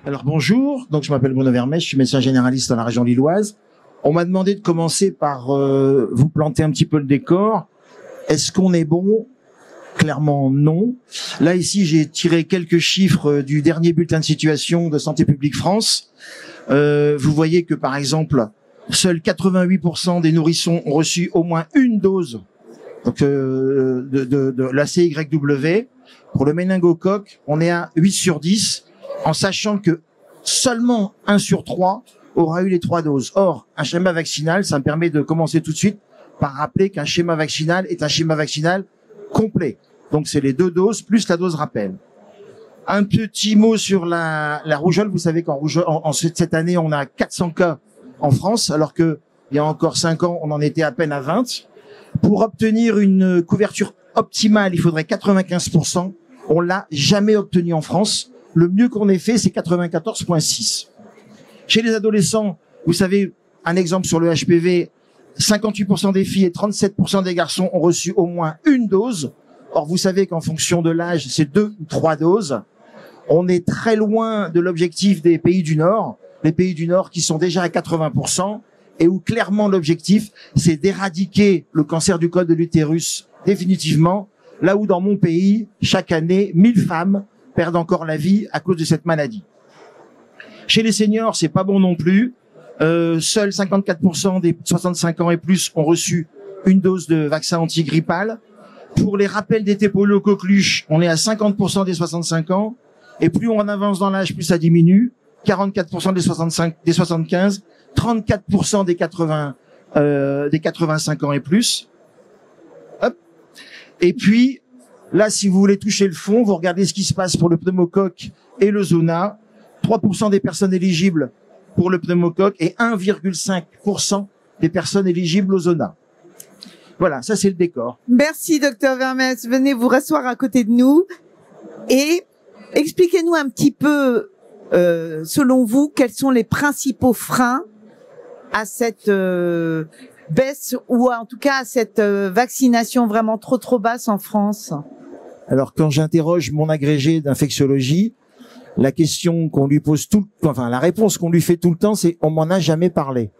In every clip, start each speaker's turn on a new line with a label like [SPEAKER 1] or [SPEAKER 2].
[SPEAKER 1] Alors bonjour, donc je m'appelle Bruno Vermès, je suis médecin généraliste dans la région lilloise. On m'a demandé de commencer par vous planter un petit peu le décor. Est-ce qu'on est bon? Clairement non. Là ici j'ai tiré quelques chiffres du dernier bulletin de situation de Santé publique France. Vous voyez que par exemple, seuls 88% des nourrissons ont reçu au moins une dose donc, de la CYW. Pour le méningocoque, on est à 8 sur 10. En sachant que seulement 1 sur 3 aura eu les 3 doses. Or, un schéma vaccinal, ça me permet de commencer tout de suite par rappeler qu'un schéma vaccinal est un schéma vaccinal complet. Donc, c'est les 2 doses plus la dose rappel. Un petit mot sur la rougeole. Vous savez qu'en rougeole, cette année, on a 400 cas en France, alors que il y a encore 5 ans, on en était à peine à 20. Pour obtenir une couverture optimale, il faudrait 95%. On l'a jamais obtenu en France. Le mieux qu'on ait fait, c'est 94,6. Chez les adolescents, vous savez, un exemple sur le HPV, 58% des filles et 37% des garçons ont reçu au moins une dose. Or, vous savez qu'en fonction de l'âge, c'est 2 ou 3 doses. On est très loin de l'objectif des pays du Nord. Les pays du Nord qui sont déjà à 80% et où clairement l'objectif, c'est d'éradiquer le cancer du col de l'utérus définitivement. Là où dans mon pays, chaque année, 1000 femmes perdent encore la vie à cause de cette maladie. Chez les seniors, c'est pas bon non plus. Seuls 54% des 65 ans et plus ont reçu une dose de vaccin antigrippal. Pour les rappels d'été polio coqueluche, on est à 50% des 65 ans. Et plus on avance dans l'âge, plus ça diminue. 44% des 75, 34% des 85 ans et plus. Hop. Et puis, là, si vous voulez toucher le fond, vous regardez ce qui se passe pour le pneumocoque et le zona. 3% des personnes éligibles pour le pneumocoque et 1,5% des personnes éligibles au zona. Voilà, ça c'est le décor.
[SPEAKER 2] Merci, docteur Vermès. Venez vous rasseoir à côté de nous et expliquez-nous un petit peu, selon vous, quels sont les principaux freins à cette baisse ou en tout cas à cette vaccination vraiment trop basse en France.
[SPEAKER 1] Alors quand j'interroge mon agrégé d'infectiologie, la question qu'on lui pose la réponse qu'on lui fait tout le temps, c'est on m'en a jamais parlé.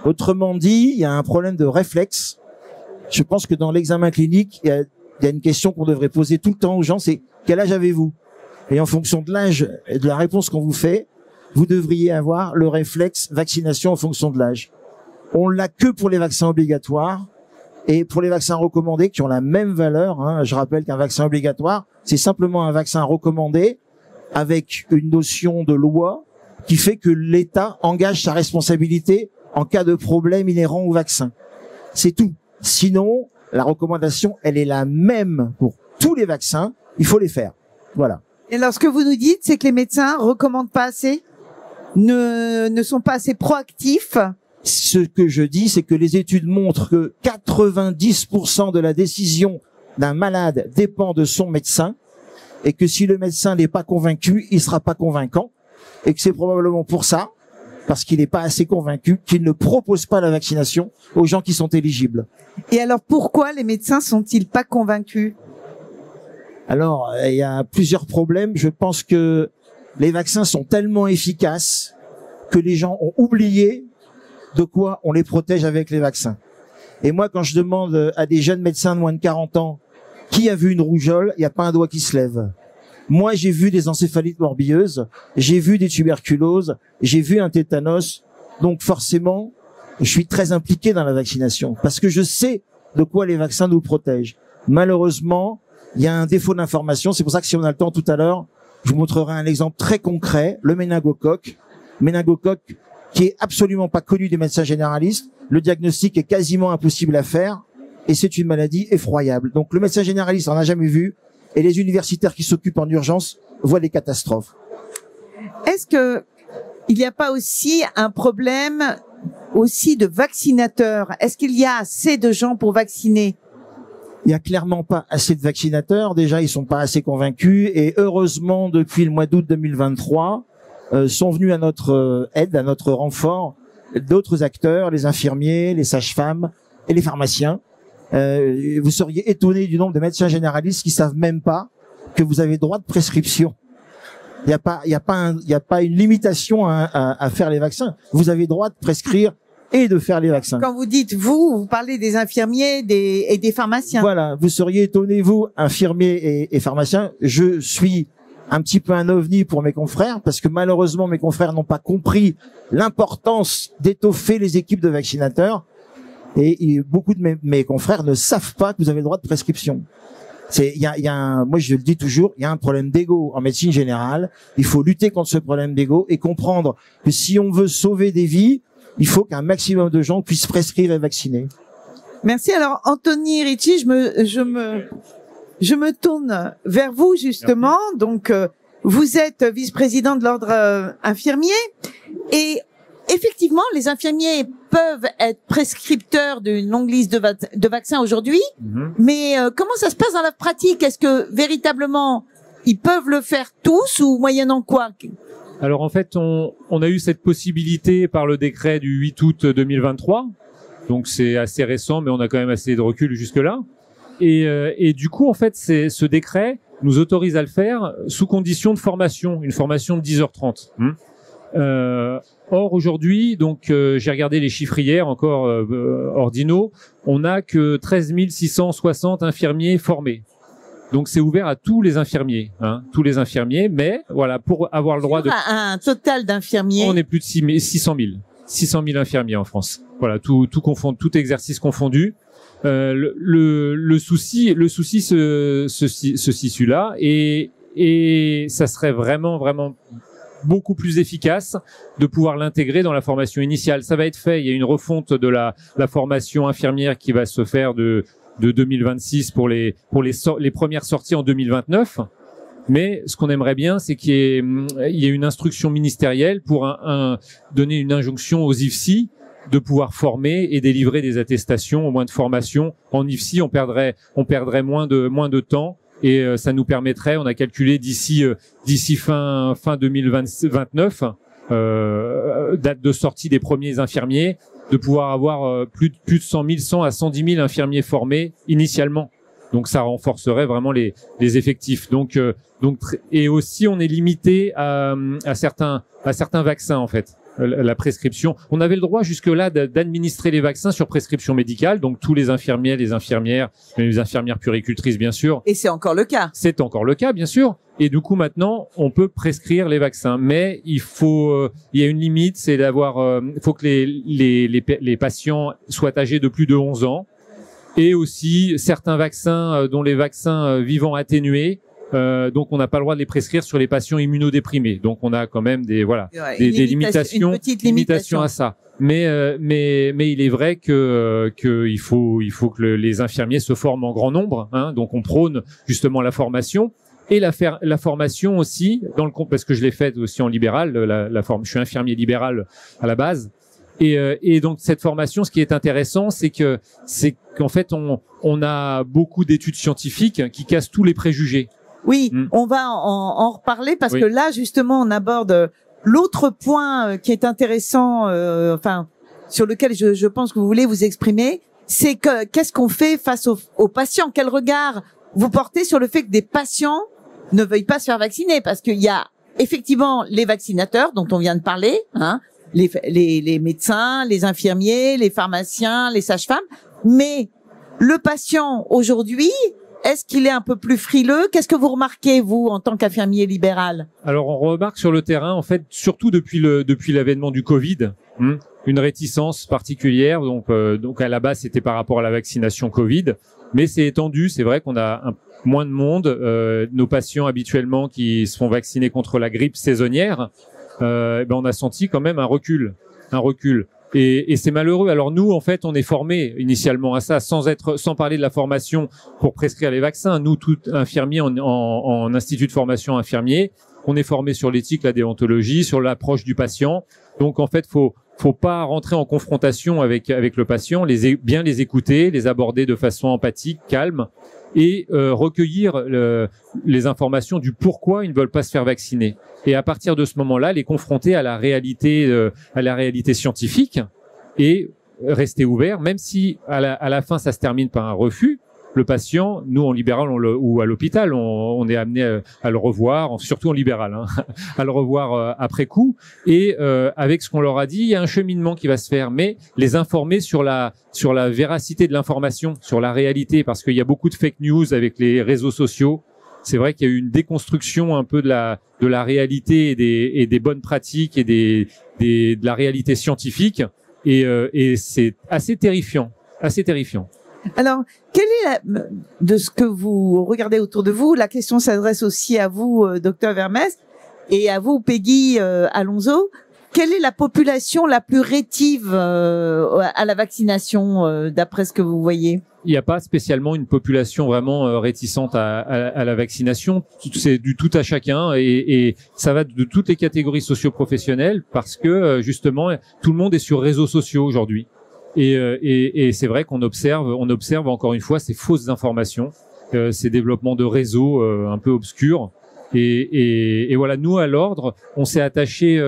[SPEAKER 1] Autrement dit, il y a un problème de réflexe. Je pense que dans l'examen clinique, il y a une question qu'on devrait poser tout le temps aux gens, c'est quel âge avez-vous? Et en fonction de l'âge et de la réponse qu'on vous fait, vous devriez avoir le réflexe vaccination en fonction de l'âge. On l'a que pour les vaccins obligatoires et pour les vaccins recommandés qui ont la même valeur. Je rappelle qu'un vaccin obligatoire, c'est simplement un vaccin recommandé avec une notion de loi qui fait que l'État engage sa responsabilité en cas de problème inhérent au vaccin. C'est tout. Sinon, la recommandation, elle est la même pour tous les vaccins. Il faut les faire. Voilà.
[SPEAKER 2] Et alors, ce que vous nous dites, c'est que les médecins recommandent pas assez, ne sont pas assez proactifs.
[SPEAKER 1] Ce que je dis, c'est que les études montrent que 90% de la décision d'un malade dépend de son médecin et que si le médecin n'est pas convaincu, il sera pas convaincant et que c'est probablement pour ça, parce qu'il n'est pas assez convaincu, qu'il ne propose pas la vaccination aux gens qui sont éligibles.
[SPEAKER 2] Et alors, pourquoi les médecins sont-ils pas convaincus?
[SPEAKER 1] Alors, il y a plusieurs problèmes. Je pense que les vaccins sont tellement efficaces que les gens ont oublié de quoi on les protège avec les vaccins. Et moi, quand je demande à des jeunes médecins de moins de 40 ans qui a vu une rougeole, il n'y a pas un doigt qui se lève. Moi, j'ai vu des encéphalites morbilleuses, j'ai vu des tuberculoses, j'ai vu un tétanos. Donc forcément, je suis très impliqué dans la vaccination parce que je sais de quoi les vaccins nous protègent. Malheureusement, il y a un défaut d'information. C'est pour ça que si on a le temps tout à l'heure, je vous montrerai un exemple très concret, le méningocoque. Méningocoque qui est absolument pas connu des médecins généralistes. Le diagnostic est quasiment impossible à faire et c'est une maladie effroyable. Donc le médecin généraliste en a jamais vu et les universitaires qui s'occupent en urgence voient les catastrophes.
[SPEAKER 2] Est-ce que il n'y a pas aussi un problème aussi de vaccinateurs? Est-ce qu'il y a assez de gens pour vacciner?
[SPEAKER 1] Il y a clairement pas assez de vaccinateurs. Déjà, ils sont pas assez convaincus. Et heureusement, depuis le mois d'août 2023, sont venus à notre aide, à notre renfort, d'autres acteurs, les infirmiers, les sages-femmes et les pharmaciens. Vous seriez étonnés du nombre de médecins généralistes qui savent même pas que vous avez droit de prescription Il n'y a pas une limitation à faire les vaccins. Vous avez le droit de prescrire et de faire les vaccins.
[SPEAKER 2] Quand vous dites vous parlez des infirmiers et des pharmaciens.
[SPEAKER 1] Voilà, vous seriez étonné, vous, infirmiers et pharmaciens. Je suis un petit peu un ovni pour mes confrères, parce que malheureusement, mes confrères n'ont pas compris l'importance d'étoffer les équipes de vaccinateurs. Et beaucoup de mes confrères ne savent pas que vous avez le droit de prescription. Moi je le dis toujours, il y a un problème d'ego en médecine générale. Il faut lutter contre ce problème d'ego et comprendre que si on veut sauver des vies, il faut qu'un maximum de gens puissent prescrire et vacciner.
[SPEAKER 2] Merci. Alors Anthony Ricci, je me tourne vers vous justement. Merci. Donc vous êtes vice-président de l'ordre infirmier et effectivement, les infirmiers peuvent être prescripteurs d'une longue liste de vaccins aujourd'hui, mais comment ça se passe dans la pratique? Est-ce que véritablement ils peuvent le faire tous ou moyennant quoi?
[SPEAKER 3] Alors en fait, on a eu cette possibilité par le décret du 8 août 2023, donc c'est assez récent, mais on a quand même assez de recul jusque-là. Et du coup, en fait, ce décret nous autorise à le faire sous condition de formation, une formation de 10h30. Or aujourd'hui, donc j'ai regardé les chiffres hier, encore ordinaux, on n'a que 13 660 infirmiers formés. Donc c'est ouvert à tous les infirmiers, tous les infirmiers, mais voilà, pour avoir le droit de...
[SPEAKER 2] Un total d'infirmiers.
[SPEAKER 3] On est plus de 600 000 infirmiers en France. Voilà, tout exercice confondu. Le souci se situe là, et ça serait vraiment beaucoup plus efficace de pouvoir l'intégrer dans la formation initiale. Ça va être fait. Il y a une refonte de la formation infirmière qui va se faire de 2026 pour les premières sorties en 2029. Mais ce qu'on aimerait bien, c'est qu'il y ait une instruction ministérielle pour donner une injonction aux IFSI de pouvoir former et délivrer des attestations, au moins de formation. En IFSI, on perdrait moins de temps. Et ça nous permettrait, on a calculé d'ici fin 2029, date de sortie des premiers infirmiers, de pouvoir avoir plus de 100 à 110 000 infirmiers formés initialement. Donc ça renforcerait vraiment les effectifs. Donc et aussi on est limité à certains vaccins en fait. La prescription. On avait le droit jusque-là d'administrer les vaccins sur prescription médicale, donc tous les infirmiers, les infirmières puéricultrices bien sûr.
[SPEAKER 2] Et c'est encore le cas.
[SPEAKER 3] C'est encore le cas bien sûr. Et du coup maintenant, on peut prescrire les vaccins, mais il y a une limite, c'est faut que les patients soient âgés de plus de 11 ans, et aussi certains vaccins, dont les vaccins vivants atténués. Donc on n'a pas le droit de les prescrire sur les patients immunodéprimés. Donc on a quand même des limitations à ça. Mais il est vrai qu'il faut que les infirmiers se forment en grand nombre. Donc on prône justement la formation et la formation aussi parce que je l'ai faite aussi en libéral. Je suis infirmier libéral à la base. Et donc cette formation, ce qui est intéressant, c'est qu'en fait on a beaucoup d'études scientifiques qui cassent tous les préjugés.
[SPEAKER 2] Oui, on va en reparler parce que là, justement, on aborde l'autre point qui est intéressant, sur lequel je pense que vous voulez vous exprimer, c'est qu'est-ce qu'on fait face aux patients? Quel regard vous portez sur le fait que des patients ne veuillent pas se faire vacciner? Parce qu'il y a effectivement les vaccinateurs dont on vient de parler, les médecins, les infirmiers, les pharmaciens, les sages-femmes, mais le patient aujourd'hui, est-ce qu'il est un peu plus frileux? Qu'est-ce que vous remarquez, vous, en tant qu'infirmier libéral?
[SPEAKER 3] Alors, on remarque sur le terrain, en fait, surtout depuis l'avènement du Covid, une réticence particulière. Donc à la base, c'était par rapport à la vaccination Covid, mais c'est étendu. C'est vrai qu'on a moins de monde. Nos patients habituellement qui se font vacciner contre la grippe saisonnière, on a senti quand même un recul. Et c'est malheureux. Alors nous, en fait, on est formés initialement à ça, sans parler de la formation pour prescrire les vaccins. Nous, tout infirmiers en institut de formation infirmier, on est formés sur l'éthique, la déontologie, sur l'approche du patient. Donc en fait, faut pas rentrer en confrontation avec le patient, bien les écouter, les aborder de façon empathique, calme, et recueillir les informations du pourquoi ils ne veulent pas se faire vacciner. Et à partir de ce moment-là, les confronter à la réalité scientifique et rester ouvert, même si à la fin ça se termine par un refus. le patient, nous en libéral ou à l'hôpital, on est amené à le revoir, surtout en libéral, hein, à le revoir après coup. Et avec ce qu'on leur a dit, il y a un cheminement qui va se faire, mais les informer sur la véracité de l'information, sur la réalité, parce qu'il y a beaucoup de fake news avec les réseaux sociaux. C'est vrai qu'il y a eu une déconstruction un peu de la réalité et des bonnes pratiques et de la réalité scientifique, et c'est assez terrifiant.
[SPEAKER 2] Alors, de ce que vous regardez autour de vous, la question s'adresse aussi à vous, docteur Vermès, et à vous, Peggy Alonso. Quelle est la population la plus rétive à la vaccination, d'après ce que vous voyez?
[SPEAKER 3] Il n'y a pas spécialement une population vraiment réticente à la vaccination. C'est du tout à chacun, et ça va de toutes les catégories socio-professionnelles, parce que justement tout le monde est sur réseaux sociaux aujourd'hui. Et c'est vrai qu'on observe encore une fois ces fausses informations, ces développements de réseaux un peu obscurs. Et voilà, nous à l'Ordre, on s'est attaché.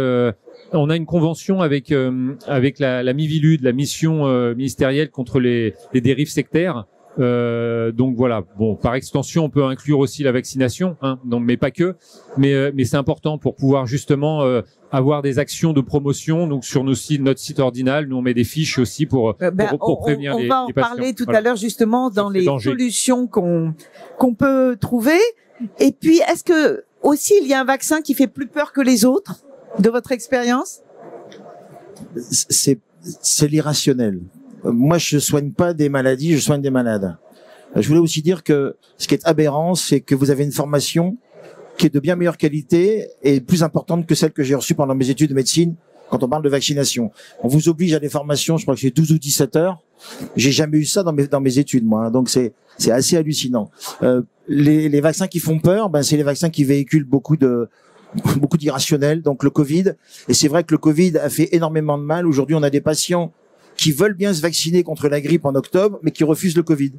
[SPEAKER 3] On a une convention avec la Mivilude, la mission ministérielle contre les dérives sectaires. Donc voilà, bon, par extension, on peut inclure aussi la vaccination, hein, non, mais pas que. Mais c'est important pour pouvoir justement avoir des actions de promotion. Donc sur notre site ordinal, nous on met des fiches aussi pour prévenir les patients.
[SPEAKER 2] On va en parler tout à l'heure justement dans les solutions qu'on peut trouver. Et puis, est-ce que aussi il y a un vaccin qui fait plus peur que les autres, de votre expérience?
[SPEAKER 1] C'est l'irrationnel. Moi, je soigne pas des maladies, je soigne des malades. Je voulais aussi dire que ce qui est aberrant, c'est que vous avez une formation qui est de bien meilleure qualité et plus importante que celle que j'ai reçue pendant mes études de médecine quand on parle de vaccination. On vous oblige à des formations, je crois que c'est 12 ou 17 heures. J'ai jamais eu ça dans mes études, moi. Donc c'est assez hallucinant. Les vaccins qui font peur, c'est les vaccins qui véhiculent beaucoup d'irrationnel, donc le Covid. Et c'est vrai que le Covid a fait énormément de mal. Aujourd'hui, on a des patients qui veulent bien se vacciner contre la grippe en octobre, mais qui refusent le Covid.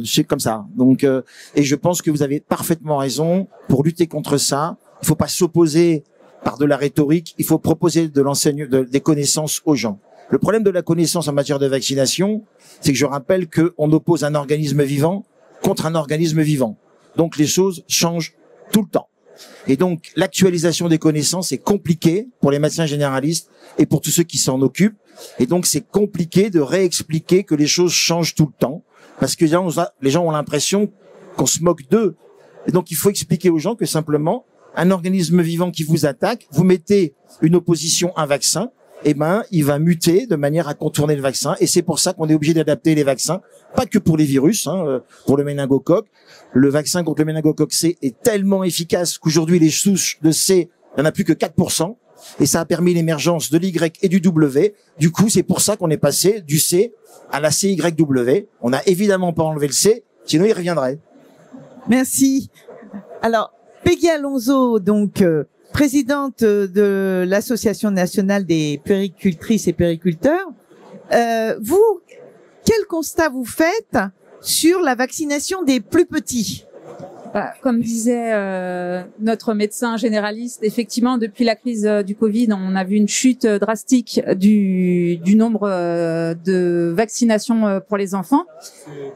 [SPEAKER 1] C'est comme ça. Donc, et je pense que vous avez parfaitement raison. Pour lutter contre ça, il faut pas s'opposer par de la rhétorique. Il faut proposer des connaissances aux gens. Le problème de la connaissance en matière de vaccination, c'est que je rappelle qu'on oppose un organisme vivant contre un organisme vivant. Donc les choses changent tout le temps. Et donc l'actualisation des connaissances est compliquée pour les médecins généralistes et pour tous ceux qui s'en occupent. Et donc c'est compliqué de réexpliquer que les choses changent tout le temps, parce que les gens ont l'impression qu'on se moque d'eux. Et donc il faut expliquer aux gens que simplement un organisme vivant qui vous attaque, vous mettez une opposition à un vaccin, il va muter de manière à contourner le vaccin. Et c'est pour ça qu'on est obligé d'adapter les vaccins, pas que pour les virus, pour le méningocoque. Le vaccin contre le méningocoque C est tellement efficace qu'aujourd'hui les souches de C, il n'y en a plus que 4%. Et ça a permis l'émergence de l'Y et du W. Du coup, c'est pour ça qu'on est passé du C à la CYW. On n'a évidemment pas enlevé le C, sinon il reviendrait.
[SPEAKER 2] Merci. Alors, Peggy Alonso, donc présidente de l'Association nationale des puéricultrices et puériculteurs, vous, quel constat vous faites sur la vaccination des plus petits?
[SPEAKER 4] Comme disait notre médecin généraliste, effectivement, depuis la crise du Covid, on a vu une chute drastique du nombre de vaccinations pour les enfants.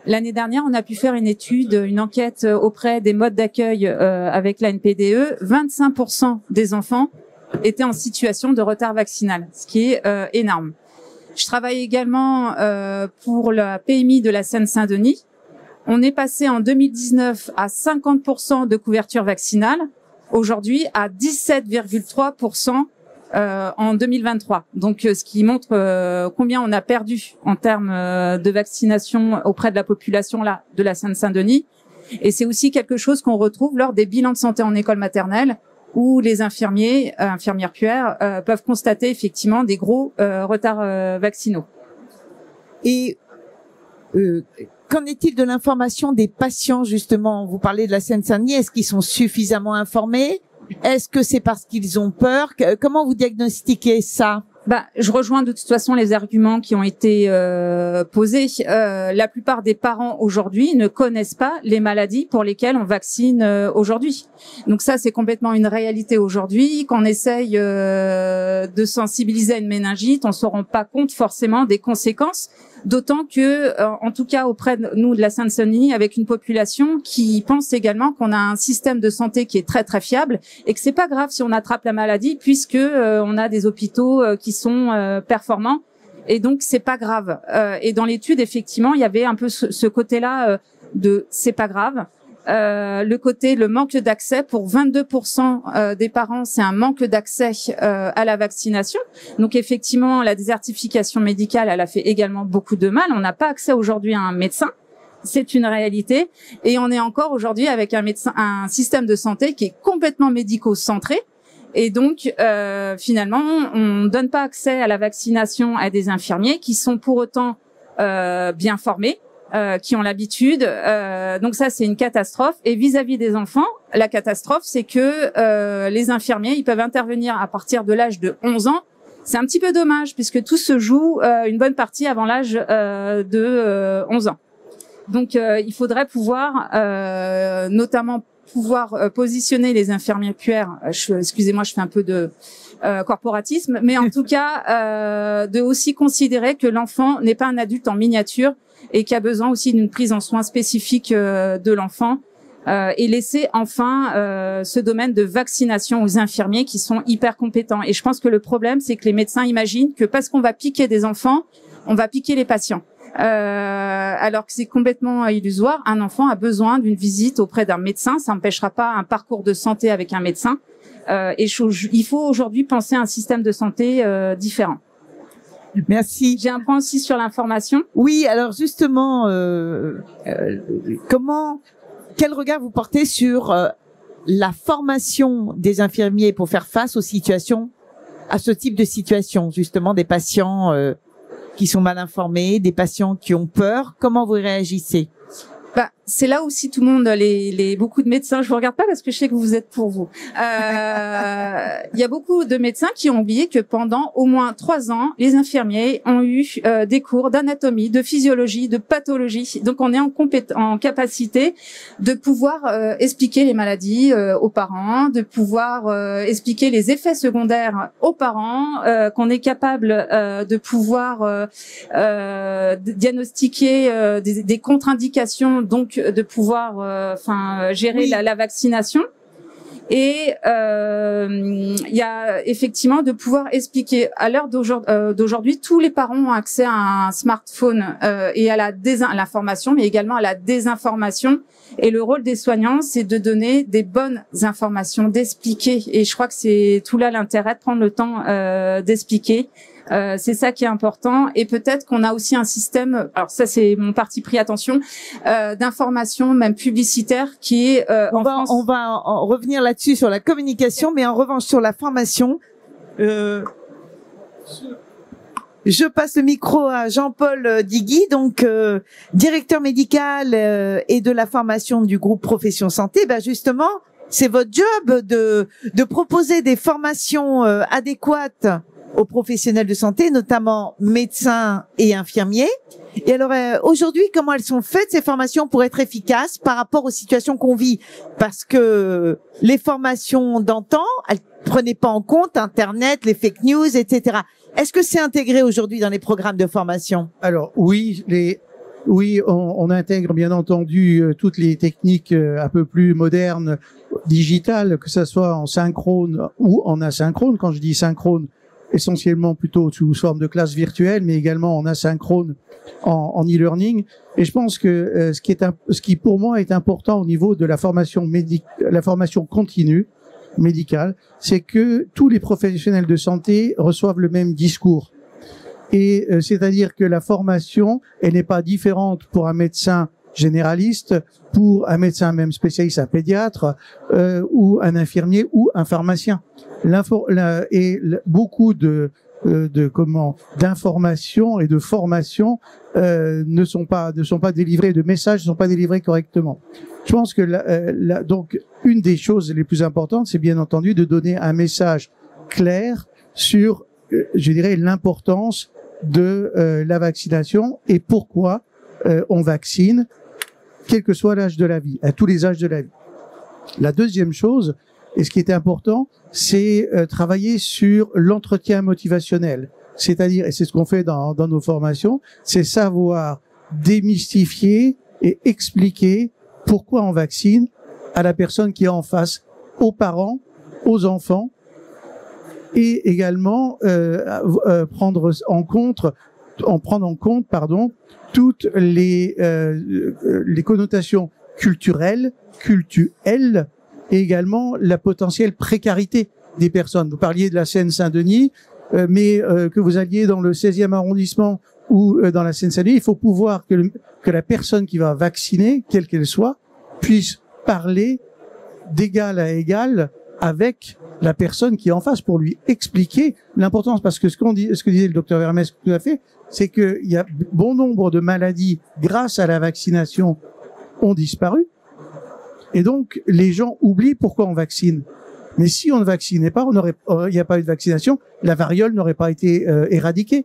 [SPEAKER 4] L'année dernière, on a pu faire une enquête auprès des modes d'accueil avec la NPDE. 25% des enfants étaient en situation de retard vaccinal, ce qui est énorme. Je travaille également pour la PMI de la Seine-Saint-Denis. On est passé en 2019 à 50% de couverture vaccinale, aujourd'hui à 17,3% en 2023. Donc, ce qui montre combien on a perdu en termes de vaccination auprès de la population de la Seine-Saint-Denis. Et c'est aussi quelque chose qu'on retrouve lors des bilans de santé en école maternelle, où les infirmières puères peuvent constater effectivement des gros retards vaccinaux.
[SPEAKER 2] Et qu'en est-il de l'information des patients, justement? Vous parlez de la Seine-Saint-Denis. Est-ce qu'ils sont suffisamment informés? Est-ce que c'est parce qu'ils ont peur? Comment vous diagnostiquez ça?
[SPEAKER 4] Je rejoins de toute façon les arguments qui ont été posés. La plupart des parents aujourd'hui ne connaissent pas les maladies pour lesquelles on vaccine aujourd'hui. Donc ça, c'est complètement une réalité aujourd'hui. Quand on essaye de sensibiliser à une méningite, on se rend pas compte forcément des conséquences D'autant que, en tout cas auprès de nous de la Seine-Saint-Denis, avec une population qui pense également qu'on a un système de santé qui est très très fiable et que c'est pas grave si on attrape la maladie puisque on a des hôpitaux qui sont performants et donc c'est pas grave. Et dans l'étude effectivement il y avait un peu ce côté-là de c'est pas grave. Le manque d'accès pour 22% des parents, c'est un manque d'accès à la vaccination. Donc effectivement, la désertification médicale, elle a fait également beaucoup de mal. On n'a pas accès aujourd'hui à un médecin, c'est une réalité, et on est encore aujourd'hui avec un système de santé qui est complètement médico-centré. Et donc finalement, on donne pas accès à la vaccination à des infirmiers qui sont pour autant bien formés. Qui ont l'habitude. Donc ça, c'est une catastrophe. Et vis-à-vis des enfants, la catastrophe, c'est que les infirmiers, ils peuvent intervenir à partir de l'âge de 11 ans. C'est un petit peu dommage puisque tout se joue une bonne partie avant l'âge de 11 ans. Donc il faudrait pouvoir, notamment positionner les infirmiers puères. Excusez-moi, je fais un peu de corporatisme, mais en tout cas, de aussi considérer que l'enfant n'est pas un adulte en miniature et qui a besoin aussi d'une prise en soin spécifique de l'enfant et laisser enfin ce domaine de vaccination aux infirmiers qui sont hyper compétents. Et je pense que le problème, c'est que les médecins imaginent que parce qu'on va piquer des enfants, on va piquer les patients. Alors que c'est complètement illusoire. Un enfant a besoin d'une visite auprès d'un médecin. Ça n'empêchera pas un parcours de santé avec un médecin. Et il faut aujourd'hui penser à un système de santé différent.
[SPEAKER 2] Merci.
[SPEAKER 4] J'ai un point aussi sur l'information.
[SPEAKER 2] Oui, alors justement, quel regard vous portez sur la formation des infirmiers pour faire face à ce type de situation, justement des patients qui sont mal informés, des patients qui ont peur. Comment vous réagissez?
[SPEAKER 4] C'est là aussi tout le monde, beaucoup de médecins, je vous regarde pas parce que je sais que vous êtes pour vous. Il y a beaucoup de médecins qui ont oublié que pendant au moins 3 ans, les infirmiers ont eu des cours d'anatomie, de physiologie, de pathologie. Donc on est en capacité de pouvoir expliquer les maladies aux parents, de pouvoir expliquer les effets secondaires aux parents, qu'on est capable de pouvoir diagnostiquer des contre-indications, donc de pouvoir gérer la vaccination. Et il y a effectivement de pouvoir expliquer. À l'heure d'aujourd'hui, tous les parents ont accès à un smartphone et à l'information, mais également à la désinformation. Et le rôle des soignants, c'est de donner des bonnes informations, d'expliquer. Et je crois que c'est tout là l'intérêt de prendre le temps d'expliquer. C'est ça qui est important, et peut-être qu'on a aussi un système, alors ça c'est mon parti pris, attention, d'information même publicitaire qui est on
[SPEAKER 2] va en revenir là-dessus sur la communication, mais en revanche sur la formation, je passe le micro à Jean-Paul Digui, donc directeur médical et de la formation du groupe Profession Santé. Justement, c'est votre job de proposer des formations adéquates aux professionnels de santé, notamment médecins et infirmiers. Et alors, aujourd'hui, comment elles sont faites, ces formations, pour être efficaces par rapport aux situations qu'on vit? Parce que les formations d'antan, elles prenaient pas en compte Internet, les fake news, etc. Est-ce que c'est intégré aujourd'hui dans les programmes de formation?
[SPEAKER 5] Alors, oui, on intègre bien entendu toutes les techniques un peu plus modernes, digitales, que ça soit en synchrone ou en asynchrone. Quand je dis synchrone, essentiellement plutôt sous forme de classe virtuelle, mais également en asynchrone, en e-learning. Et je pense que ce qui pour moi est important au niveau de la formation continue médicale, c'est que tous les professionnels de santé reçoivent le même discours. Et c'est-à-dire que la formation, elle n'est pas différente pour un médecin généraliste, pour un médecin même spécialiste, un pédiatre, ou un infirmier ou un pharmacien. Beaucoup d'informations et de formations ne sont pas délivrées, de messages ne sont pas délivrés correctement. Je pense que donc une des choses les plus importantes, c'est bien entendu de donner un message clair sur, je dirais, l'importance de la vaccination et pourquoi on vaccine, quel que soit l'âge de la vie, à tous les âges de la vie. La deuxième chose, et ce qui est important, c'est travailler sur l'entretien motivationnel. c'est-à-dire, et c'est ce qu'on fait dans nos formations, c'est savoir démystifier et expliquer pourquoi on vaccine à la personne qui est en face, aux parents, aux enfants, et également prendre en compte, toutes les connotations culturelles, et également la potentielle précarité des personnes. Vous parliez de la Seine-Saint-Denis, mais que vous alliez dans le 16e arrondissement ou dans la Seine-Saint-Denis, il faut pouvoir que la personne qui va vacciner, quelle qu'elle soit, puisse parler d'égal à égal avec la personne qui est en face pour lui expliquer l'importance. Parce que ce que disait le docteur Vermès tout à fait, c'est qu'il y a bon nombre de maladies grâce à la vaccination ont disparu. Et donc, les gens oublient pourquoi on vaccine. Mais si on ne vaccinait pas, il n'y a pas eu de vaccination, la variole n'aurait pas été éradiquée.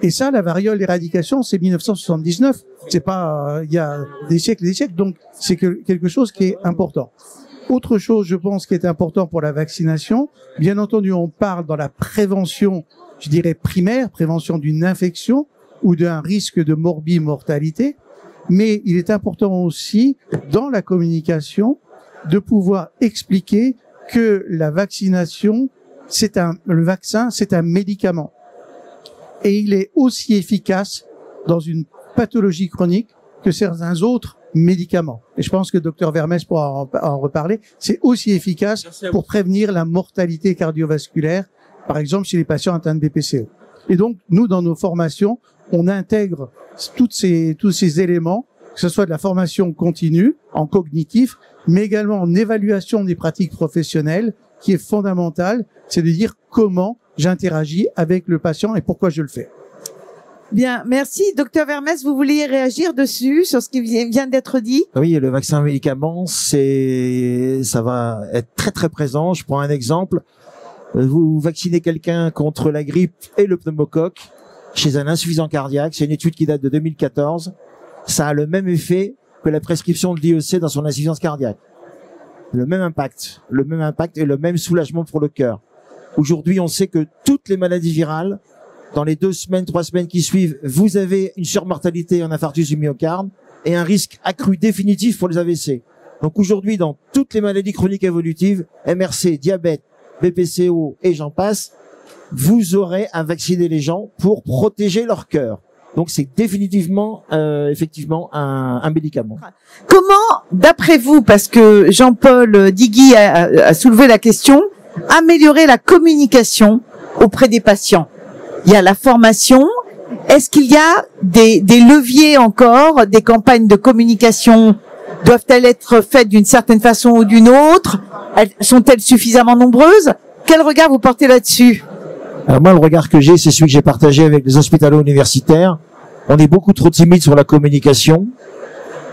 [SPEAKER 5] Et ça, la variole éradication, c'est 1979. C'est pas il y a des siècles et des siècles. Donc, c'est quelque chose qui est important. Autre chose, je pense, qui est important pour la vaccination, bien entendu, on parle dans la prévention, je dirais primaire, prévention d'une infection ou d'un risque de morbimortalité, mais il est important aussi, dans la communication, de pouvoir expliquer que la vaccination, le vaccin, c'est un médicament. Et il est aussi efficace dans une pathologie chronique que certains autres médicaments. Et je pense que le docteur Vermès pourra en reparler. C'est aussi efficace pour prévenir la mortalité cardiovasculaire, par exemple chez les patients atteints de BPCO. Et donc, nous, dans nos formations, on intègre tous ces éléments, que ce soit de la formation continue, en cognitif, mais également en évaluation des pratiques professionnelles, qui est fondamentale, c'est de dire comment j'interagis avec le patient et pourquoi je le fais.
[SPEAKER 2] Bien, merci. Docteur Vermès, vous vouliez réagir dessus, sur ce qui vient d'être dit?
[SPEAKER 1] Oui, le vaccin médicament, ça va être très très présent. Je prends un exemple. Vous vaccinez quelqu'un contre la grippe et le pneumocoque chez un insuffisant cardiaque. C'est une étude qui date de 2014. Ça a le même effet que la prescription de l'IEC dans son insuffisance cardiaque. Le même impact et le même soulagement pour le cœur. Aujourd'hui, on sait que toutes les maladies virales, dans les 2 semaines, 3 semaines qui suivent, vous avez une surmortalité en infarctus du myocarde et un risque accru définitif pour les AVC. Donc aujourd'hui, dans toutes les maladies chroniques évolutives, MRC, diabète, BPCO et j'en passe, vous aurez à vacciner les gens pour protéger leur cœur. Donc c'est définitivement, effectivement, un médicament.
[SPEAKER 2] Comment, d'après vous, parce que Jean-Paul Digui a soulevé la question, améliorer la communication auprès des patients? Il y a la formation. Est-ce qu'il y a des leviers encore, des campagnes de communication? Doivent-elles être faites d'une certaine façon ou d'une autre? Sont-elles suffisamment nombreuses? Quel regard vous portez là-dessus?
[SPEAKER 1] Alors moi, le regard que j'ai, c'est celui que j'ai partagé avec les hospitalo universitaires. On est beaucoup trop timide sur la communication.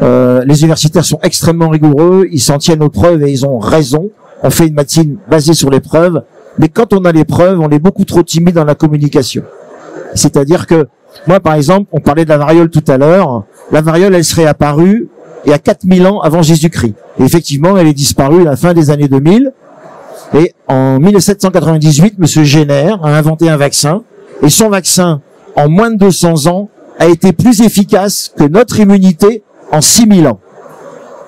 [SPEAKER 1] Les universitaires sont extrêmement rigoureux, ils s'en tiennent aux preuves et ils ont raison. On fait une médecine basée sur les preuves. Mais quand on a les preuves, on est beaucoup trop timide dans la communication. C'est-à-dire que, moi par exemple, on parlait de la variole tout à l'heure, la variole elle serait apparue il y a 4000 ans avant Jésus-Christ. Et effectivement, elle est disparue à la fin des années 2000. Et en 1798, M. Jenner a inventé un vaccin. Et son vaccin, en moins de 200 ans, a été plus efficace que notre immunité en 6000 ans.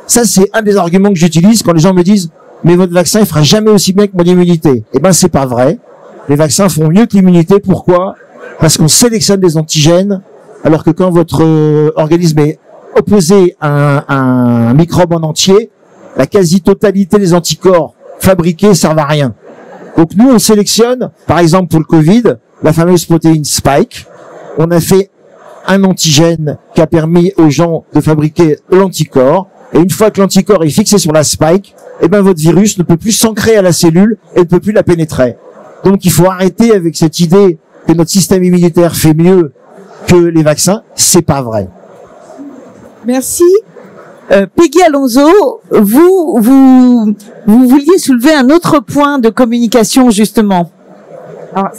[SPEAKER 1] Ça, c'est un des arguments que j'utilise quand les gens me disent mais votre vaccin, il fera jamais aussi bien que mon immunité. Eh ben, c'est pas vrai. Les vaccins font mieux que l'immunité. Pourquoi? Parce qu'on sélectionne des antigènes, alors que quand votre organisme est opposé à un microbe en entier, la quasi-totalité des anticorps fabriqués servent à rien. Donc nous, on sélectionne, par exemple pour le Covid, la fameuse protéine Spike. On a fait un antigène qui a permis aux gens de fabriquer l'anticorps. Et une fois que l'anticorps est fixé sur la spike, eh ben votre virus ne peut plus s'ancrer à la cellule et ne peut plus la pénétrer. Donc il faut arrêter avec cette idée que notre système immunitaire fait mieux que les vaccins. C'est pas vrai.
[SPEAKER 2] Merci. Peggy Alonso, vous vouliez soulever un autre point de communication justement.
[SPEAKER 4] Alors,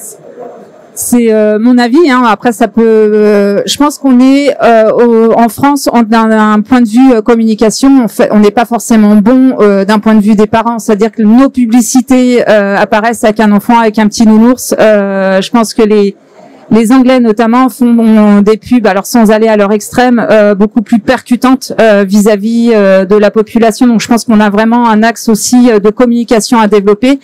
[SPEAKER 4] c'est mon avis. Hein. Après, ça peut. Je pense qu'on est en France, d'un point de vue communication, on n'est pas forcément bon d'un point de vue des parents. C'est-à-dire que nos publicités apparaissent avec un enfant, avec un petit nounours. Je pense que Les Anglais notamment font des pubs, alors sans aller à leur extrême, beaucoup plus percutantes vis-à-vis de la population. Donc je pense qu'on a vraiment un axe aussi de communication à développer.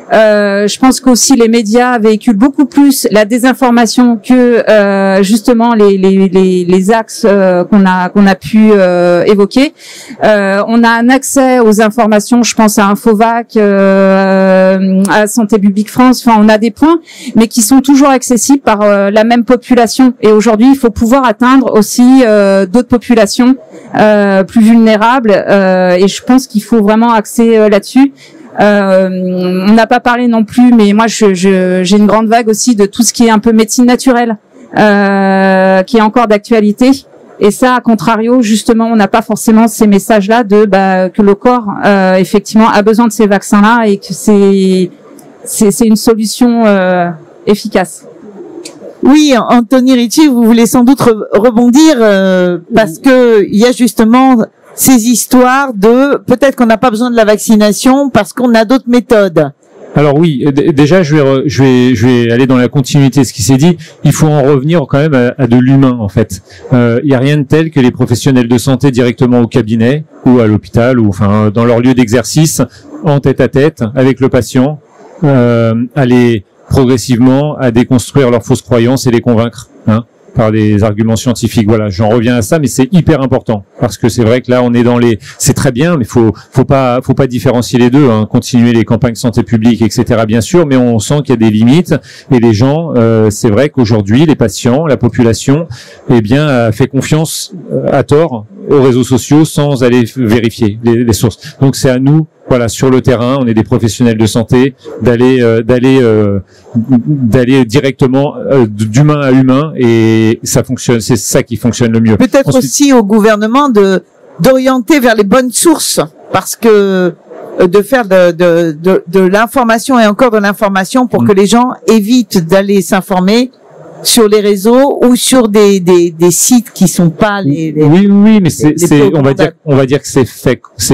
[SPEAKER 4] Je pense qu'aussi les médias véhiculent beaucoup plus la désinformation que justement les axes qu'on a pu évoquer. On a un accès aux informations, je pense à Infovac, à Santé publique France. Enfin, on a des points, mais qui sont toujours accessibles par la même population. Et aujourd'hui, il faut pouvoir atteindre aussi d'autres populations plus vulnérables. Et je pense qu'il faut vraiment axer là-dessus. On n'a pas parlé non plus, mais moi j'ai une grande vague aussi de tout ce qui est un peu médecine naturelle, qui est encore d'actualité. Et ça, à contrario, justement, on n'a pas forcément ces messages-là de que le corps effectivement a besoin de ces vaccins-là et que c'est une solution efficace.
[SPEAKER 2] Oui, Anthony Ricci, vous voulez sans doute rebondir parce que il y a justement ces histoires de peut-être qu'on n'a pas besoin de la vaccination parce qu'on a d'autres méthodes.
[SPEAKER 3] Alors oui, déjà je vais aller dans la continuité de ce qui s'est dit. Il faut en revenir quand même à de l'humain en fait. Il y a rien de tel que les professionnels de santé directement au cabinet ou à l'hôpital ou enfin dans leur lieu d'exercice en tête-à-tête avec le patient, aller progressivement à déconstruire leurs fausses croyances et les convaincre. Par des arguments scientifiques. Voilà, j'en reviens à ça, mais c'est hyper important parce que c'est vrai que là, on est dans c'est très bien, mais faut pas différencier les deux. Continuer les campagnes santé publique, etc. Bien sûr, mais on sent qu'il y a des limites et les gens, c'est vrai qu'aujourd'hui, les patients, la population, a fait confiance à tort aux réseaux sociaux sans aller vérifier les sources. Donc c'est à nous. Voilà, sur le terrain, on est des professionnels de santé, d'aller directement d'humain à humain et ça fonctionne. C'est ça qui fonctionne le mieux.
[SPEAKER 2] Peut-être aussi au gouvernement d'orienter vers les bonnes sources, parce que de faire de l'information et encore de l'information pour que les gens évitent d'aller s'informer sur les réseaux ou sur des sites qui sont pas les
[SPEAKER 3] oui mais on va dire que c'est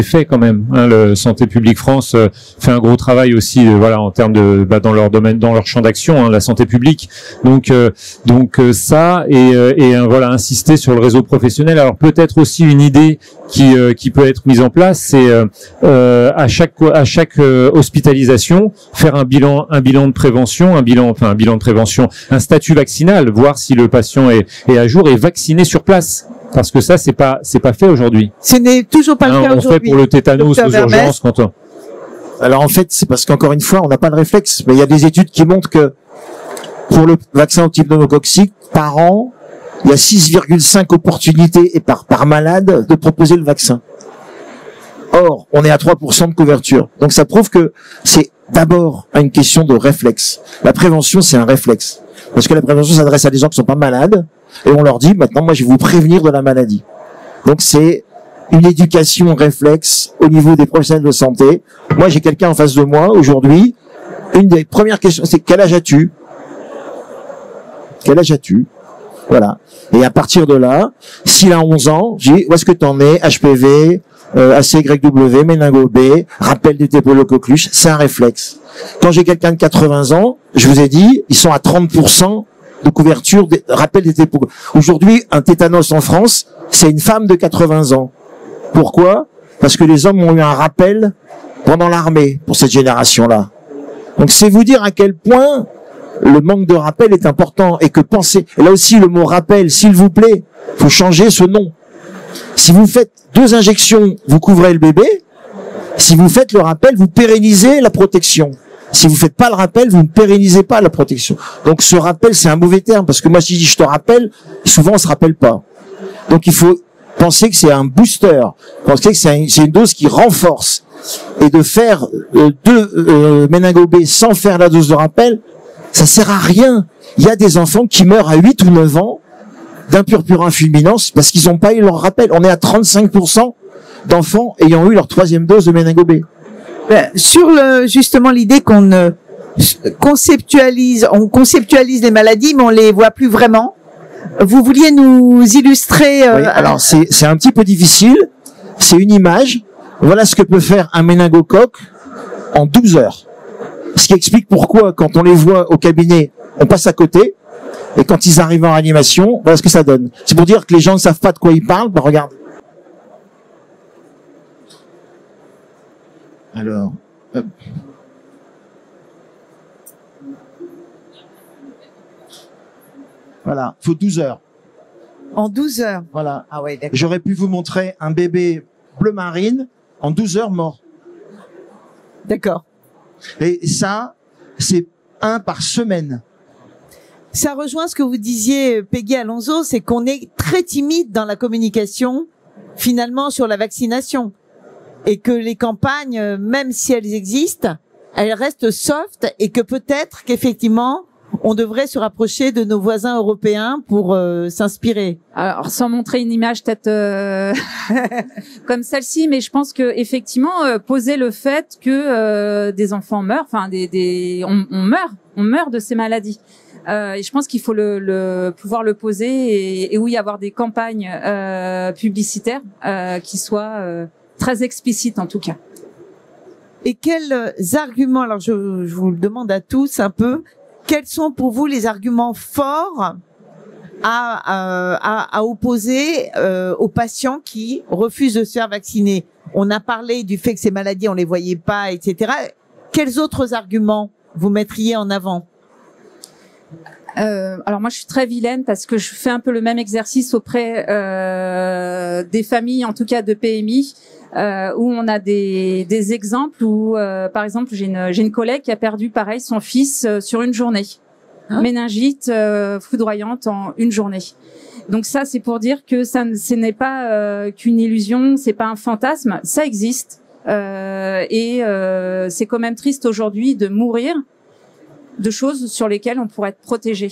[SPEAKER 3] fait quand même le Santé publique France fait un gros travail aussi en termes de dans leur domaine, dans leur champ d'action, la santé publique, donc ça et insister sur le réseau professionnel. Alors peut-être aussi une idée qui peut être mise en place, c'est à chaque hospitalisation faire un bilan de prévention, un statut vaccinal, voir si le patient est à jour et vacciné sur place. Parce que ça, c'est pas fait aujourd'hui.
[SPEAKER 2] Ce n'est toujours pas le cas aujourd'hui.
[SPEAKER 3] On fait pour le tétanos aux urgences quand on...
[SPEAKER 1] Alors en fait, c'est parce qu'encore une fois, on n'a pas le réflexe. Mais il y a des études qui montrent que pour le vaccin au type pneumococcique, par an, il y a 6,5 opportunités par malade de proposer le vaccin. Or, on est à 3% de couverture. Donc ça prouve que c'est d'abord une question de réflexe. La prévention, c'est un réflexe. Parce que la prévention s'adresse à des gens qui sont pas malades, et on leur dit, maintenant, moi, je vais vous prévenir de la maladie. Donc c'est une éducation réflexe au niveau des professionnels de santé. Moi, j'ai quelqu'un en face de moi, aujourd'hui, une des premières questions, c'est quel âge as-tu? Quel âge as-tu? Voilà. Et à partir de là, s'il a 11 ans, je dis, où est-ce que tu en es? HPV, ACYW, méningo B, rappel du tépococcluche, c'est un réflexe. Quand j'ai quelqu'un de 80 ans, je vous ai dit, ils sont à 30% de couverture des rappel des tépococcluche. Aujourd'hui, un tétanos en France, c'est une femme de 80 ans. Pourquoi? Parce que les hommes ont eu un rappel pendant l'armée pour cette génération-là. Donc c'est vous dire à quel point le manque de rappel est important et que penser. Et là aussi, le mot rappel, s'il vous plaît, faut changer ce nom. Si vous faites 2 injections, vous couvrez le bébé. Si vous faites le rappel, vous pérennisez la protection. Si vous faites pas le rappel, vous ne pérennisez pas la protection. Donc ce rappel, c'est un mauvais terme, parce que moi, si je dis je te rappelle, souvent on se rappelle pas. Donc il faut penser que c'est un booster, penser que c'est une dose qui renforce. Et de faire 2 méningo B sans faire la dose de rappel, ça sert à rien. Il y a des enfants qui meurent à 8 ou 9 ans d'un purpurin fulminant parce qu'ils n'ont pas eu leur rappel. On est à 35% d'enfants ayant eu leur 3e dose de méningo B.
[SPEAKER 2] Sur justement l'idée qu'on conceptualise les maladies, mais on les voit plus vraiment. Vous vouliez nous illustrer
[SPEAKER 1] oui, alors c'est un petit peu difficile. C'est une image. Voilà ce que peut faire un méningocoque en 12 heures. Ce qui explique pourquoi, quand on les voit au cabinet, on passe à côté. Et quand ils arrivent en réanimation, voilà ce que ça donne. C'est pour dire que les gens ne savent pas de quoi ils parlent. Ben regarde. Alors, hop. Voilà, faut 12 heures.
[SPEAKER 2] En 12 heures.
[SPEAKER 1] Voilà.
[SPEAKER 2] Ah ouais, d'accord.
[SPEAKER 1] J'aurais pu vous montrer un bébé bleu marine en 12 heures mort.
[SPEAKER 2] D'accord.
[SPEAKER 1] Et ça, c'est 1 par semaine.
[SPEAKER 2] Ça rejoint ce que vous disiez, Peggy Alonso, c'est qu'on est très timide dans la communication, finalement, sur la vaccination. Et que les campagnes, même si elles existent, elles restent soft et que peut-être qu'effectivement, on devrait se rapprocher de nos voisins européens pour s'inspirer.
[SPEAKER 4] Alors, sans montrer une image peut-être comme celle-ci, mais je pense que effectivement, poser le fait que des enfants meurent, enfin on meurt de ces maladies. Et je pense qu'il faut pouvoir le poser et oui, avoir des campagnes publicitaires qui soient très explicites en tout cas.
[SPEAKER 2] Et quels arguments, alors je vous le demande à tous un peu, quels sont pour vous les arguments forts à opposer aux patients qui refusent de se faire vacciner? On a parlé du fait que ces maladies, on les voyait pas, etc. Quels autres arguments vous mettriez en avant?
[SPEAKER 4] Alors moi je suis très vilaine parce que je fais un peu le même exercice auprès des familles, en tout cas de PMI, où on a des exemples où par exemple j'ai une collègue qui a perdu pareil son fils sur une journée. Méningite foudroyante en une journée. Donc ça c'est pour dire que ce n'est pas qu'une illusion, c'est pas un fantasme, ça existe. Et c'est quand même triste aujourd'hui de mourir de choses sur lesquelles on pourrait être protégé.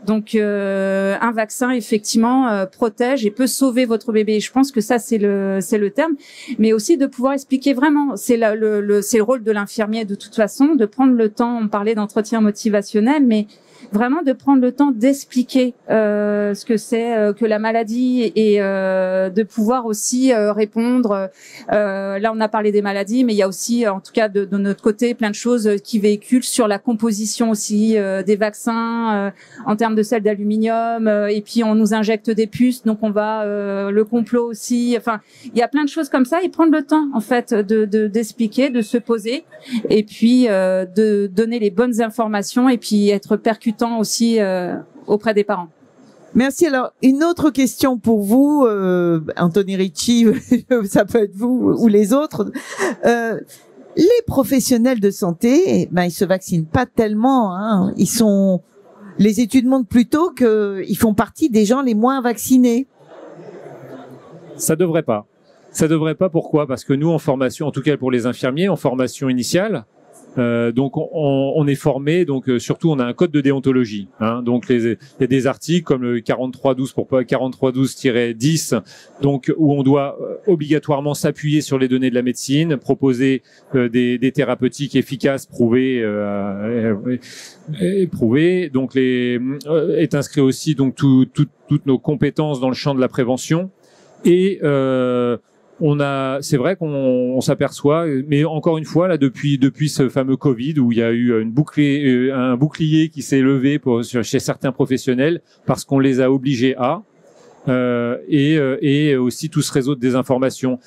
[SPEAKER 4] Donc un vaccin effectivement protège et peut sauver votre bébé. Je pense que ça c'est le terme, mais aussi de pouvoir expliquer vraiment. C'est le rôle de l'infirmier de toute façon, de prendre le temps. On parlait d'entretien motivationnel, mais vraiment de prendre le temps d'expliquer ce que c'est que la maladie et de pouvoir aussi répondre. Là, on a parlé des maladies, mais il y a aussi, en tout cas de notre côté, plein de choses qui véhiculent sur la composition aussi des vaccins en termes de sel d'aluminium. Et puis, on nous injecte des puces, donc on va le complot aussi. Enfin, il y a plein de choses comme ça. Et prendre le temps, en fait, d'expliquer, de se poser, et puis de donner les bonnes informations, et puis être percutant aussi auprès des parents.
[SPEAKER 2] Merci. Alors, une autre question pour vous, Anthony Ricci, ça peut être vous ou les autres. Les professionnels de santé, ils se vaccinent pas tellement. Hein. Les études montrent plutôt qu'ils font partie des gens les moins vaccinés.
[SPEAKER 3] Ça devrait pas. Ça devrait pas. Pourquoi? Parce que nous, en formation, en tout cas pour les infirmiers, en formation initiale, donc on est formé, donc surtout on a un code de déontologie. Hein, donc il y a des articles comme le 4312 pour pas 4312-10, donc où on doit obligatoirement s'appuyer sur les données de la médecine, proposer des thérapeutiques efficaces prouvées. Donc est inscrit aussi donc toutes nos compétences dans le champ de la prévention et c'est vrai qu'on s'aperçoit, mais encore une fois là depuis ce fameux Covid où il y a eu un bouclier qui s'est levé chez certains professionnels parce qu'on les a obligés à et aussi tout ce réseau de désinformation.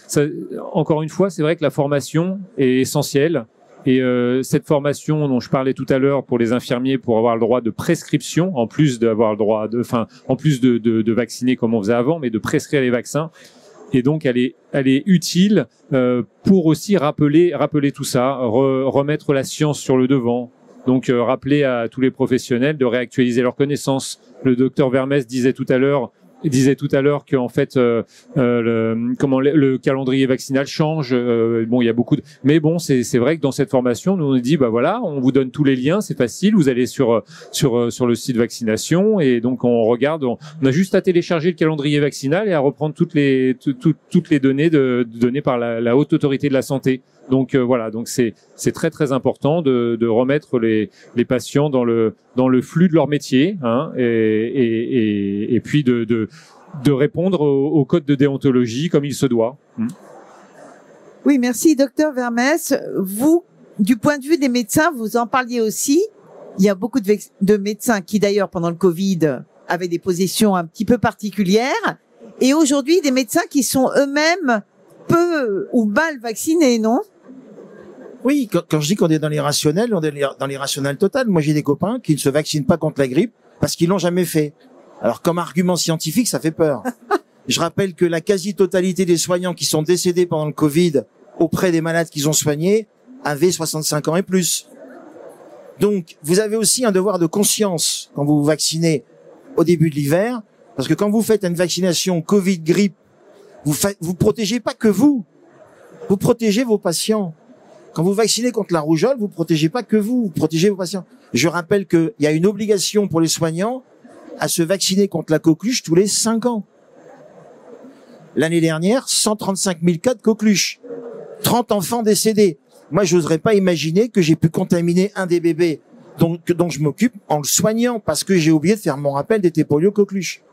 [SPEAKER 3] Encore une fois, c'est vrai que la formation est essentielle. Et cette formation dont je parlais tout à l'heure pour les infirmiers pour avoir le droit de prescription, en plus d'avoir le droit en plus de vacciner comme on faisait avant, mais de prescrire les vaccins. Et donc elle est utile pour aussi rappeler tout ça, remettre la science sur le devant. Donc rappeler à tous les professionnels de réactualiser leurs connaissances. Le docteur Vermès disait tout à l'heure qu'en fait le calendrier vaccinal change. Bon, il y a beaucoup mais bon, c'est vrai que dans cette formation, nous on dit bah voilà, on vous donne tous les liens, c'est facile, vous allez sur le site vaccination et donc on regarde, on a juste à télécharger le calendrier vaccinal et à reprendre toutes les données données par la haute autorité de la santé. Donc voilà, donc c'est très très important de remettre les patients dans le flux de leur métier, hein, et puis de répondre au code de déontologie comme il se doit.
[SPEAKER 2] Oui, merci, docteur Vermès. Vous, du point de vue des médecins, vous en parliez aussi. il y a beaucoup de médecins qui d'ailleurs pendant le Covid avaient des positions un petit peu particulières, et aujourd'hui des médecins qui sont eux-mêmes peu ou mal vaccinés, non?
[SPEAKER 1] Oui, quand je dis qu'on est dans l'irrationnel, on est dans l'irrationnel total. Moi, j'ai des copains qui ne se vaccinent pas contre la grippe parce qu'ils l'ont jamais fait. Alors, comme argument scientifique, ça fait peur. Je rappelle que la quasi-totalité des soignants qui sont décédés pendant le Covid auprès des malades qu'ils ont soignés avaient 65 ans et plus. Donc, vous avez aussi un devoir de conscience quand vous vous vaccinez au début de l'hiver, parce que quand vous faites une vaccination Covid-grippe, vous protégez pas que vous protégez vos patients. Quand vous vaccinez contre la rougeole, vous protégez pas que vous protégez vos patients. Je rappelle qu'il y a une obligation pour les soignants à se vacciner contre la coqueluche tous les 5 ans. L'année dernière, 135 000 cas de coqueluche, 30 enfants décédés. Moi, j'oserais pas imaginer que j'ai pu contaminer un des bébés dont je m'occupe en le soignant parce que j'ai oublié de faire mon rappel des polio coqueluche.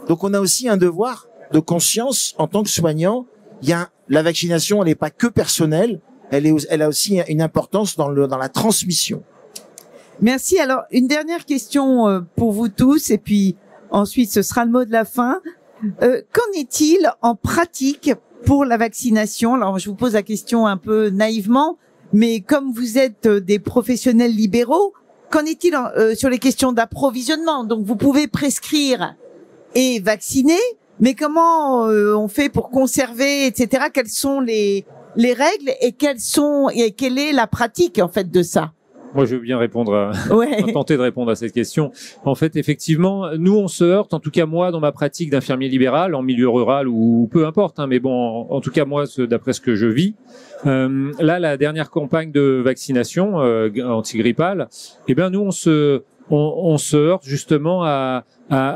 [SPEAKER 1] Donc, on a aussi un devoir de conscience en tant que soignant. La vaccination, elle n'est pas que personnelle. Elle a aussi une importance dans la transmission.
[SPEAKER 2] Merci. Alors, une dernière question pour vous tous, et puis ensuite ce sera le mot de la fin. Qu'en est-il en pratique pour la vaccination? Alors, je vous pose la question un peu naïvement, mais comme vous êtes des professionnels libéraux, qu'en est-il sur les questions d'approvisionnement? Donc, vous pouvez prescrire et vacciner, mais comment on fait pour conserver, etc. Quelles sont les règles et quelle est la pratique en fait de ça?
[SPEAKER 3] Moi, je veux bien tenter de répondre à cette question. En fait, effectivement, nous, on se heurte, en tout cas moi, dans ma pratique d'infirmier libéral, en milieu rural ou peu importe, hein, mais bon, en tout cas moi, d'après ce que je vis, là, la dernière campagne de vaccination antigrippale, eh ben nous, on se heurte justement à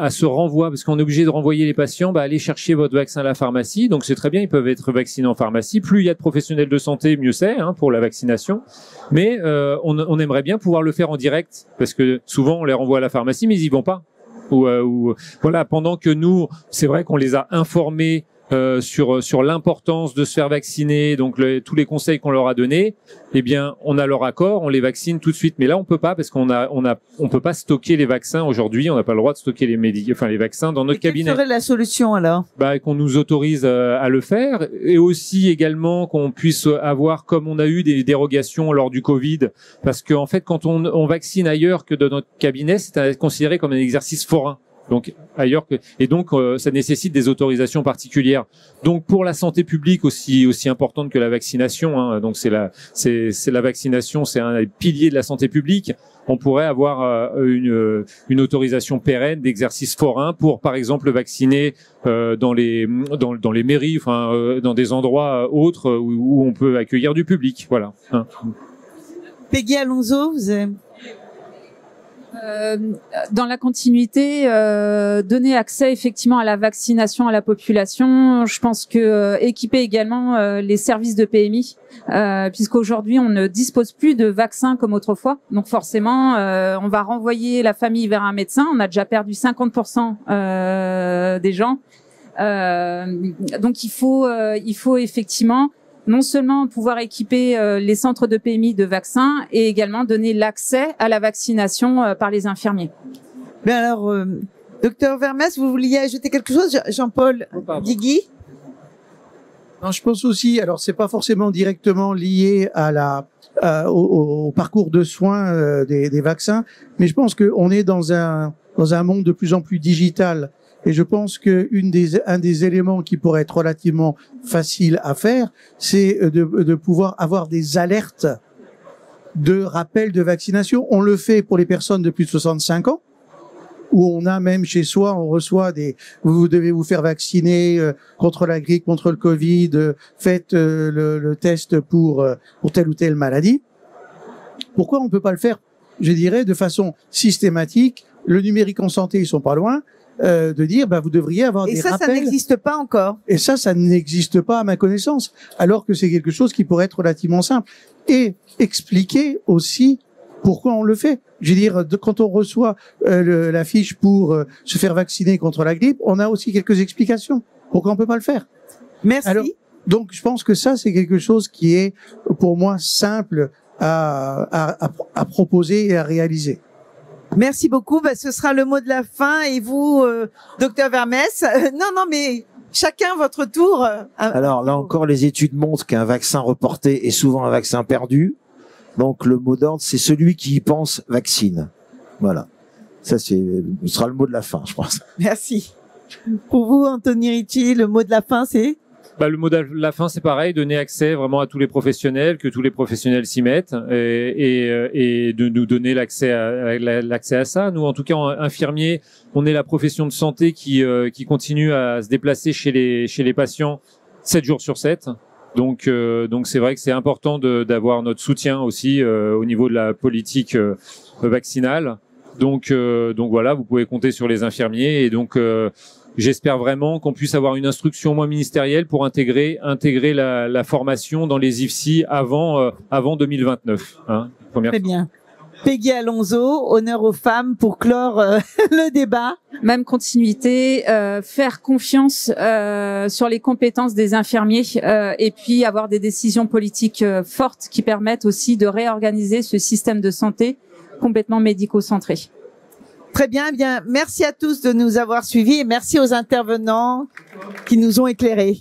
[SPEAKER 3] ce renvoi, parce qu'on est obligé de renvoyer les patients, allez chercher votre vaccin à la pharmacie. Donc c'est très bien, ils peuvent être vaccinés en pharmacie. Plus il y a de professionnels de santé, mieux c'est pour la vaccination. Mais on aimerait bien pouvoir le faire en direct, parce que souvent on les renvoie à la pharmacie, mais ils y vont pas. Voilà, pendant que nous, c'est vrai qu'on les a informés sur l'importance de se faire vacciner, donc tous les conseils qu'on leur a donnés, eh bien, on a leur accord, on les vaccine tout de suite. Mais là, on peut pas parce on peut pas stocker les vaccins aujourd'hui. On n'a pas le droit de stocker les vaccins dans notre cabinet.
[SPEAKER 2] Quelle serait la solution alors?
[SPEAKER 3] Qu'on nous autorise à le faire, et aussi également qu'on puisse avoir, comme on a eu des dérogations lors du Covid, parce que en fait, quand on vaccine ailleurs que dans notre cabinet, c'est considéré comme un exercice forain. Donc ça nécessite des autorisations particulières. Donc pour la santé publique aussi importante que la vaccination, donc c'est la vaccination, c'est un pilier de la santé publique. On pourrait avoir une autorisation pérenne d'exercice forain pour, par exemple, vacciner dans les mairies, dans des endroits autres où on peut accueillir du public. Voilà.
[SPEAKER 2] Peggy Alonso, vous avez...
[SPEAKER 4] Dans la continuité, donner accès effectivement à la vaccination à la population. Je pense que équiper également les services de PMI, puisqu'aujourd'hui on ne dispose plus de vaccins comme autrefois. Donc forcément, on va renvoyer la famille vers un médecin. On a déjà perdu 50% des gens. Donc il faut effectivement non seulement pouvoir équiper les centres de PMI de vaccins, et également donner l'accès à la vaccination par les infirmiers.
[SPEAKER 2] Bien alors, docteur Vermès, vous vouliez ajouter quelque chose, Jean-Paul Digui?
[SPEAKER 5] Non, je pense aussi, alors c'est pas forcément directement lié à au parcours de soins des vaccins, mais je pense qu'on est dans un monde de plus en plus digital. Et je pense que un des éléments qui pourrait être relativement facile à faire, c'est de pouvoir avoir des alertes de rappel de vaccination. On le fait pour les personnes de plus de 65 ans, où on a même chez soi, on reçoit vous devez vous faire vacciner contre la grippe, contre le Covid, faites le test pour telle ou telle maladie. Pourquoi on peut pas le faire, je dirais, de façon systématique? Le numérique en santé, ils sont pas loin. De dire, vous devriez avoir des rappels.
[SPEAKER 2] Et ça n'existe pas encore.
[SPEAKER 5] Et ça n'existe pas à ma connaissance. Alors que c'est quelque chose qui pourrait être relativement simple. Et expliquer aussi pourquoi on le fait. Je veux dire, quand on reçoit la fiche pour se faire vacciner contre la grippe, on a aussi quelques explications. Pourquoi on peut pas le faire?
[SPEAKER 2] Merci.
[SPEAKER 5] Alors, donc, je pense que ça, c'est quelque chose qui est, pour moi, simple à proposer et à réaliser.
[SPEAKER 2] Merci beaucoup. Bah, ce sera le mot de la fin. Et vous, docteur Vermès, non, mais chacun votre tour.
[SPEAKER 1] Alors là encore, les études montrent qu'un vaccin reporté est souvent un vaccin perdu. Donc le mot d'ordre, c'est celui qui y pense vaccine. Voilà. Ça, ce sera le mot de la fin, je pense.
[SPEAKER 2] Merci. Pour vous, Anthony Ricci, le mot de la fin, c'est?
[SPEAKER 3] Le mot de la fin, c'est pareil, donner accès vraiment à tous les professionnels, que tous les professionnels s'y mettent et de nous donner l'accès à ça. Nous, en tout cas, infirmiers, on est la profession de santé qui continue à se déplacer chez les patients 7 jours sur 7. Donc c'est vrai que c'est important d'avoir notre soutien aussi au niveau de la politique vaccinale. Donc voilà, vous pouvez compter sur les infirmiers et donc j'espère vraiment qu'on puisse avoir une instruction moins ministérielle pour intégrer la formation dans les IFSI avant 2029.
[SPEAKER 2] Très bien. Peggy Alonso, honneur aux femmes pour clore le débat.
[SPEAKER 4] Même continuité, faire confiance sur les compétences des infirmiers et puis avoir des décisions politiques fortes qui permettent aussi de réorganiser ce système de santé complètement médico-centré.
[SPEAKER 2] Très bien, merci à tous de nous avoir suivis et merci aux intervenants qui nous ont éclairés.